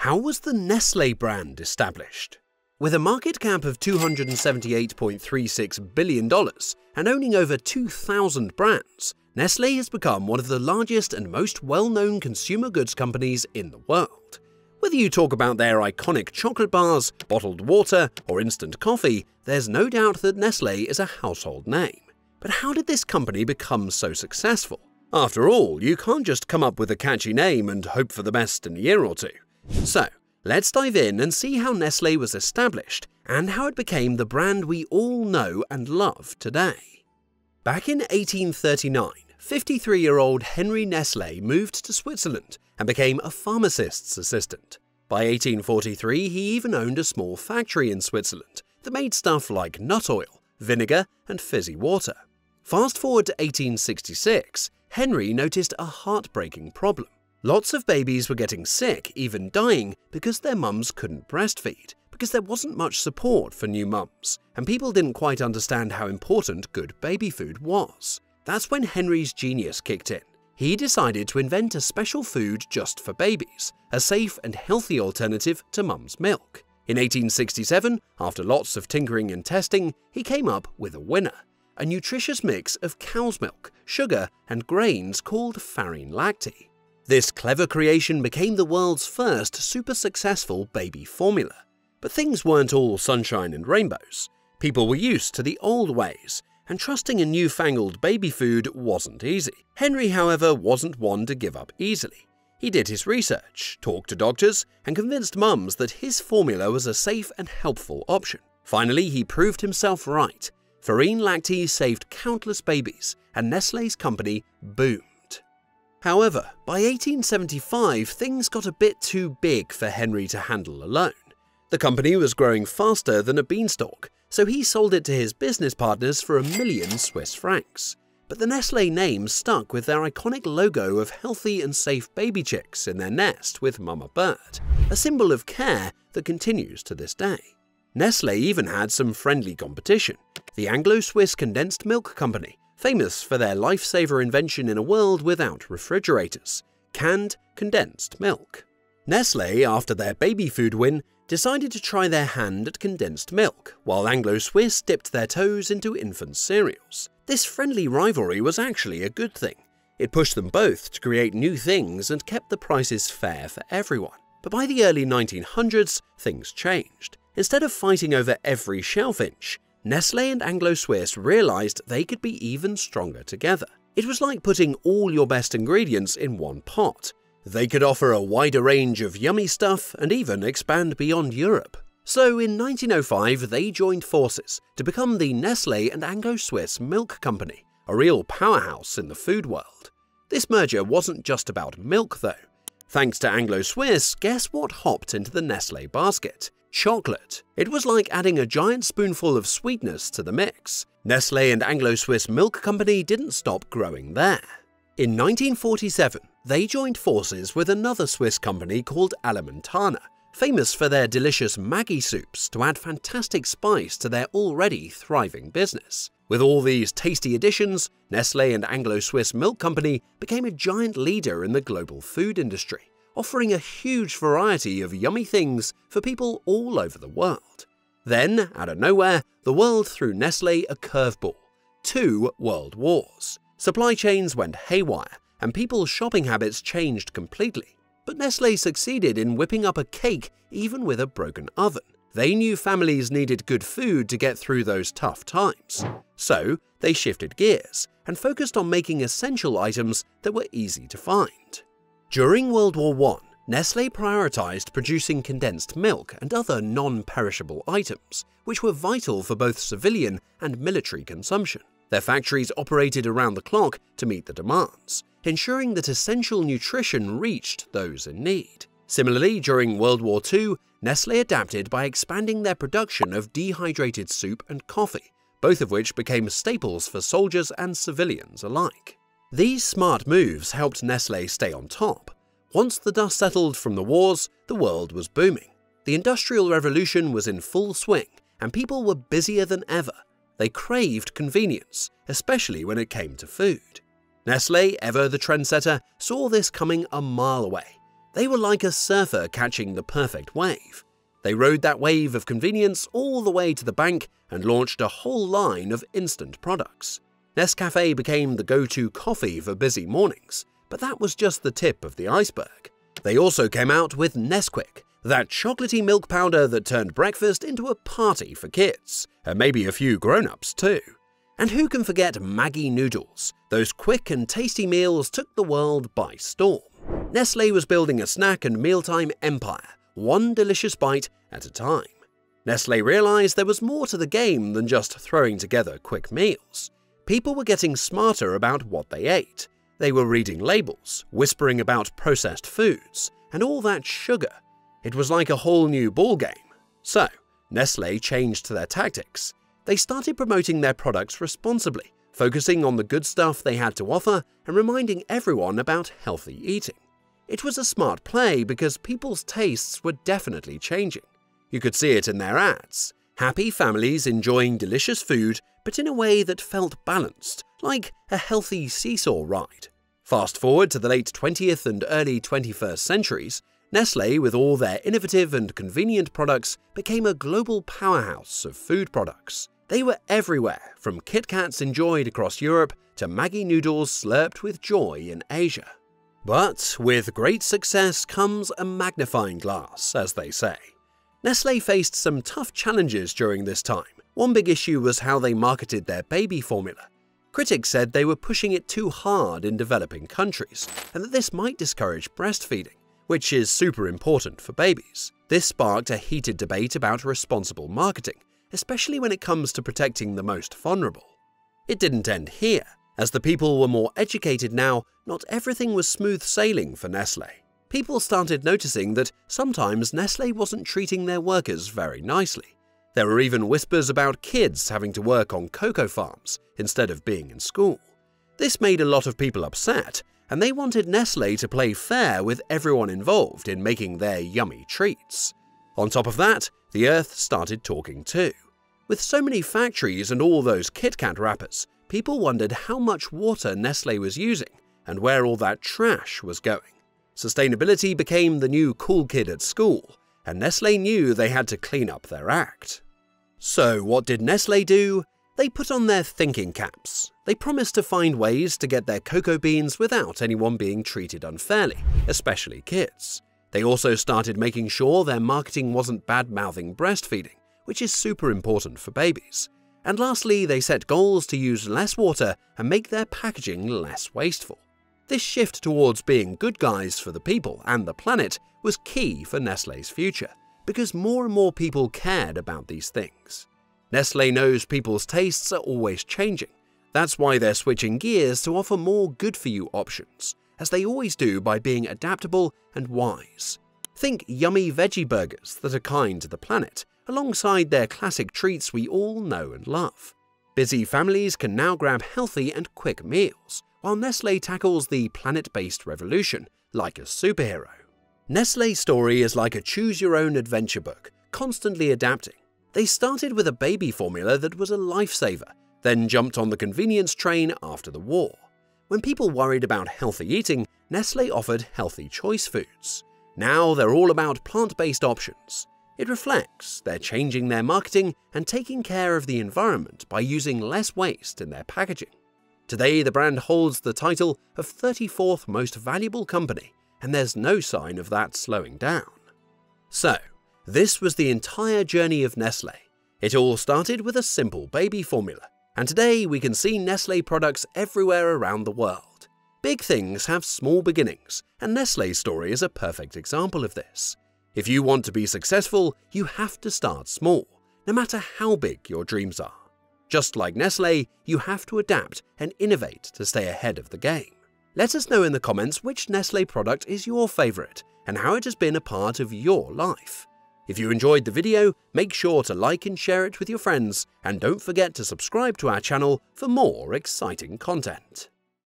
How was the Nestlé brand established? With a market cap of $278.36 billion and owning over 2,000 brands, Nestlé has become one of the largest and most well-known consumer goods companies in the world. Whether you talk about their iconic chocolate bars, bottled water, or instant coffee, there's no doubt that Nestlé is a household name. But how did this company become so successful? After all, you can't just come up with a catchy name and hope for the best in a year or two. So, let's dive in and see how Nestlé was established and how it became the brand we all know and love today. Back in 1839, 53-year-old Henry Nestlé moved to Switzerland and became a pharmacist's assistant. By 1843, he even owned a small factory in Switzerland that made stuff like nut oil, vinegar, and fizzy water. Fast forward to 1866, Henry noticed a heartbreaking problem. Lots of babies were getting sick, even dying, because their mums couldn't breastfeed, because there wasn't much support for new mums, and people didn't quite understand how important good baby food was. That's when Henry's genius kicked in. He decided to invent a special food just for babies, a safe and healthy alternative to mum's milk. In 1867, after lots of tinkering and testing, he came up with a winner, a nutritious mix of cow's milk, sugar, and grains called farine lacti. This clever creation became the world's first super successful baby formula. But things weren't all sunshine and rainbows. People were used to the old ways, and trusting in newfangled baby food wasn't easy. Henry, however, wasn't one to give up easily. He did his research, talked to doctors, and convinced mums that his formula was a safe and helpful option. Finally, he proved himself right. Farine lacti saved countless babies, and Nestlé's company boomed. However, by 1875, things got a bit too big for Henry to handle alone. The company was growing faster than a beanstalk, so he sold it to his business partners for £1 million Swiss francs. But the Nestlé name stuck with their iconic logo of healthy and safe baby chicks in their nest with Mama Bird, a symbol of care that continues to this day. Nestlé even had some friendly competition, the Anglo-Swiss Condensed Milk Company, famous for their lifesaver invention in a world without refrigerators, canned condensed milk. Nestlé, after their baby food win, decided to try their hand at condensed milk, while Anglo-Swiss dipped their toes into infant cereals. This friendly rivalry was actually a good thing. It pushed them both to create new things and kept the prices fair for everyone. But by the early 1900s, things changed. Instead of fighting over every shelf inch, Nestlé and Anglo-Swiss realized they could be even stronger together. It was like putting all your best ingredients in one pot. They could offer a wider range of yummy stuff and even expand beyond Europe. So in 1905, they joined forces to become the Nestlé and Anglo-Swiss Milk Company, a real powerhouse in the food world. This merger wasn't just about milk though. Thanks to Anglo-Swiss, guess what hopped into the Nestlé basket? Chocolate. It was like adding a giant spoonful of sweetness to the mix. Nestlé and Anglo-Swiss Milk Company didn't stop growing there. In 1947, they joined forces with another Swiss company called Alimentana, famous for their delicious Maggi soups to add fantastic spice to their already thriving business. With all these tasty additions, Nestlé and Anglo-Swiss Milk Company became a giant leader in the global food industry, offering a huge variety of yummy things for people all over the world. Then, out of nowhere, the world threw Nestlé a curveball. 2 world wars. Supply chains went haywire, and people's shopping habits changed completely. But Nestlé succeeded in whipping up a cake even with a broken oven. They knew families needed good food to get through those tough times. So, they shifted gears and focused on making essential items that were easy to find. During World War I, Nestlé prioritized producing condensed milk and other non-perishable items, which were vital for both civilian and military consumption. Their factories operated around the clock to meet the demands, ensuring that essential nutrition reached those in need. Similarly, during World War II, Nestlé adapted by expanding their production of dehydrated soup and coffee, both of which became staples for soldiers and civilians alike. These smart moves helped Nestlé stay on top. Once the dust settled from the wars, the world was booming. The Industrial Revolution was in full swing, and people were busier than ever. They craved convenience, especially when it came to food. Nestlé, ever the trendsetter, saw this coming a mile away. They were like a surfer catching the perfect wave. They rode that wave of convenience all the way to the bank and launched a whole line of instant products. Nescafé became the go-to coffee for busy mornings, but that was just the tip of the iceberg. They also came out with Nesquik, that chocolatey milk powder that turned breakfast into a party for kids, and maybe a few grown-ups too. And who can forget Maggi noodles? Those quick and tasty meals took the world by storm. Nestlé was building a snack and mealtime empire, one delicious bite at a time. Nestlé realized there was more to the game than just throwing together quick meals. People were getting smarter about what they ate. They were reading labels, whispering about processed foods, and all that sugar. It was like a whole new ballgame. So, Nestlé changed their tactics. They started promoting their products responsibly, focusing on the good stuff they had to offer and reminding everyone about healthy eating. It was a smart play because people's tastes were definitely changing. You could see it in their ads. Happy families enjoying delicious food, but in a way that felt balanced, like a healthy seesaw ride. Fast forward to the late 20th and early 21st centuries, Nestlé, with all their innovative and convenient products, became a global powerhouse of food products. They were everywhere, from Kit Kats enjoyed across Europe to Maggi noodles slurped with joy in Asia. But with great success comes a magnifying glass, as they say. Nestlé faced some tough challenges during this time. One big issue was how they marketed their baby formula. Critics said they were pushing it too hard in developing countries, and that this might discourage breastfeeding, which is super important for babies. This sparked a heated debate about responsible marketing, especially when it comes to protecting the most vulnerable. It didn't end here. As the people were more educated now, not everything was smooth sailing for Nestlé. People started noticing that sometimes Nestlé wasn't treating their workers very nicely. There were even whispers about kids having to work on cocoa farms instead of being in school. This made a lot of people upset, and they wanted Nestlé to play fair with everyone involved in making their yummy treats. On top of that, the earth started talking too. With so many factories and all those Kit Kat wrappers, people wondered how much water Nestlé was using and where all that trash was going. Sustainability became the new cool kid at school, and Nestlé knew they had to clean up their act. So what did Nestlé do? They put on their thinking caps. They promised to find ways to get their cocoa beans without anyone being treated unfairly, especially kids. They also started making sure their marketing wasn't bad-mouthing breastfeeding, which is super important for babies. And lastly, they set goals to use less water and make their packaging less wasteful. This shift towards being good guys for the people and the planet was key for Nestlé's future, because more and more people cared about these things. Nestlé knows people's tastes are always changing. That's why they're switching gears to offer more good-for-you options, as they always do by being adaptable and wise. Think yummy veggie burgers that are kind to the planet, alongside their classic treats we all know and love. Busy families can now grab healthy and quick meals, while Nestlé tackles the planet-based revolution like a superhero. Nestlé's story is like a choose-your-own-adventure book, constantly adapting. They started with a baby formula that was a lifesaver, then jumped on the convenience train after the war. When people worried about healthy eating, Nestlé offered healthy choice foods. Now they're all about plant-based options. It reflects they're changing their marketing and taking care of the environment by using less waste in their packaging. Today, the brand holds the title of 34th most valuable company, and there's no sign of that slowing down. So, this was the entire journey of Nestlé. It all started with a simple baby formula, and today we can see Nestlé products everywhere around the world. Big things have small beginnings, and Nestlé's story is a perfect example of this. If you want to be successful, you have to start small, no matter how big your dreams are. Just like Nestlé, you have to adapt and innovate to stay ahead of the game. Let us know in the comments which Nestlé product is your favorite and how it has been a part of your life. If you enjoyed the video, make sure to like and share it with your friends, and don't forget to subscribe to our channel for more exciting content.